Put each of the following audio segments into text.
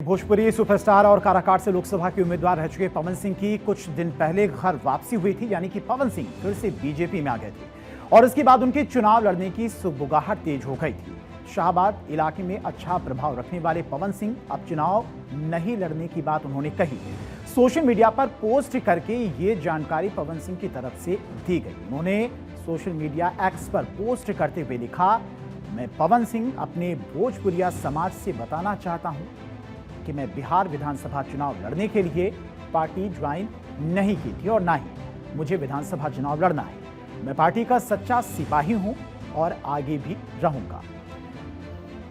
Bhojpuri superstar और काराकाट से लोकसभा के उम्मीदवार रह चुके पवन सिंह की कुछ दिन पहले घर वापसी हुई थी, यानी कि पवन सिंह फिर से बीजेपी में आ गए थे और इसके बाद उनके चुनाव लड़ने की सुगबुगाहट तेज हो गई थी। शाहबाद इलाके में अच्छा प्रभाव रखने वाले पवन सिंह अब चुनाव नहीं लड़ने की बात उन्होंने कही। सोशल मीडिया पर पोस्ट करके ये जानकारी पवन सिंह की तरफ से दी गई। उन्होंने सोशल मीडिया एक्स पर पोस्ट करते हुए लिखा, मैं पवन सिंह अपने भोजपुरिया समाज से बताना चाहता हूं कि मैं बिहार विधानसभा चुनाव लड़ने के लिए पार्टी ज्वाइन नहीं की थी और ना ही मुझे विधानसभा चुनाव लड़ना है। मैं पार्टी का सच्चा सिपाही हूं और आगे भी रहूंगा।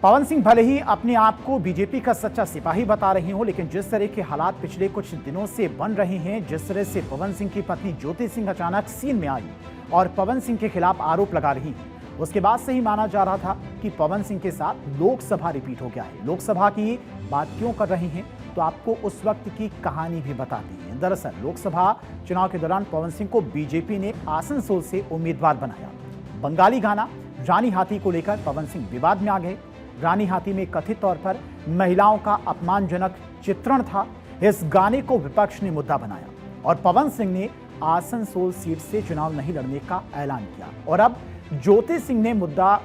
पवन सिंह भले ही अपने आप को बीजेपी का सच्चा सिपाही बता रही हो, लेकिन जिस तरह के हालात पिछले कुछ दिनों से बन रहे हैं, जिस तरह से पवन सिंह की पत्नी ज्योति सिंह अचानक सीन में आई और पवन सिंह के खिलाफ आरोप लगा रही है, उसके बाद से ही माना जा रहा था कि पवन सिंह के साथ लोकसभा रिपीट हो गया है। लोकसभा की बात क्यों कर रही हैं, तो आपको उस वक्त की कहानी भी बताते हैं। दरअसल लोकसभा चुनाव के दौरान पवन सिंह को बीजेपी ने आसनसोल से उम्मीदवार बनाया। बंगाली गाना रानी हाथी को लेकर पवन सिंह विवाद में आ गए। रानी हाथी में कथित तौर पर महिलाओं का अपमानजनक चित्रण था। इस गाने को विपक्ष ने मुद्दा बनाया और पवन सिंह ने आसनसोल सीट से चुनाव नहीं लड़ने का ऐलान किया और अब ज्योति सिंह ने मुद्दा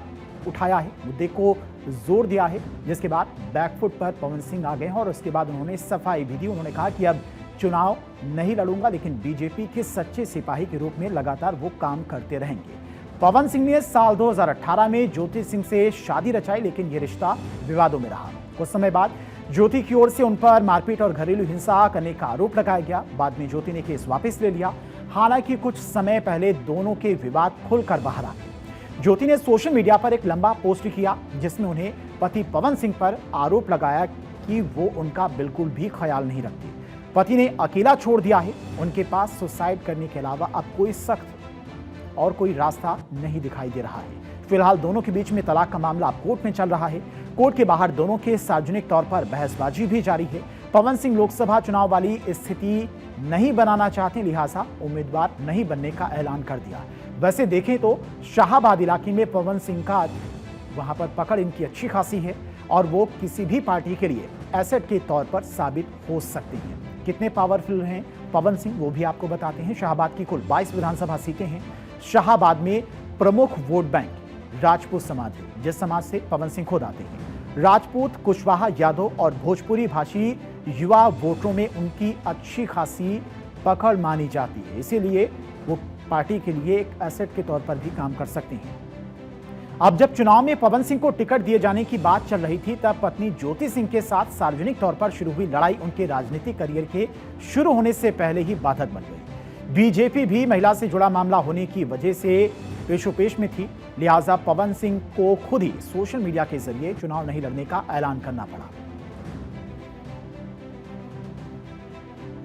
उठाया है, मुद्दे को जोर दिया है, जिसके बाद बैकफुट पर पवन सिंह आ गए हैं और उसके बाद उन्होंने सफाई भी दी। उन्होंने कहा कि अब चुनाव नहीं लड़ूंगा, लेकिन बीजेपी के सच्चे सिपाही के रूप में लगातार वो काम करते रहेंगे। पवन सिंह ने साल 2018 में ज्योति सिंह से शादी रचाई, लेकिन यह रिश्ता विवादों में रहा। कुछ समय बाद ज्योति की ओर से उन पर मारपीट और घरेलू हिंसा करने का आरोप लगाया गया। बाद में ज्योति ने केस वापस ले लिया। हालांकि कुछ समय पहले दोनों के विवाद खुलकर बाहर आ गए। ज्योति ने सोशल मीडिया पर एक लंबा पोस्ट किया, जिसमें उन्हें पति पवन सिंह पर आरोप लगाया कि वो उनका बिल्कुल भी ख्याल नहीं रखती। पति ने अकेला छोड़ दिया है। उनके पास सुसाइड करने के अलावा अब कोई सख्त और कोई रास्ता नहीं दिखाई दे रहा है। फिलहाल दोनों के बीच में तलाक का मामला अब कोर्ट में चल रहा है। कोर्ट के बाहर दोनों के सार्वजनिक तौर पर बहसबाजी भी जारी है। पवन सिंह लोकसभा चुनाव वाली स्थिति नहीं बनाना चाहते, लिहाजा उम्मीदवार नहीं बनने का ऐलान कर दिया। वैसे देखें तो शाहबाद इलाके में पवन सिंह का वहां पर पकड़ इनकी अच्छी खासी है और वो किसी भी पार्टी के लिए एसेट के तौर पर साबित हो सकते हैं। कितने पावरफुल हैं पवन सिंह, वो भी आपको बताते हैं। शाहबाद की कुल 22 विधानसभा सीटें हैं। शाहबाद में प्रमुख वोट बैंक राजपूत समाज है, जिस समाज से पवन सिंह खुद आते हैं। राजपूत, कुशवाहा, यादव और भोजपुरी भाषी युवा वोटरों में उनकी अच्छी खासी पकड़ मानी जाती है, इसीलिए वो पार्टी के लिए एक एसेट के तौर पर भी काम कर सकते हैं। अब जब चुनाव में पवन सिंह को टिकट दिए जाने की बात चल रही थी, तब पत्नी ज्योति सिंह के साथ सार्वजनिक तौर पर शुरू हुई लड़ाई उनके राजनीतिक करियर के शुरू होने से पहले ही बाधक बन गई। बीजेपी भी महिला से जुड़ा मामला होने की वजह से पेशोपेश में थी, लिहाजा पवन सिंह को खुद ही सोशल मीडिया के जरिए चुनाव नहीं लड़ने का ऐलान करना पड़ा।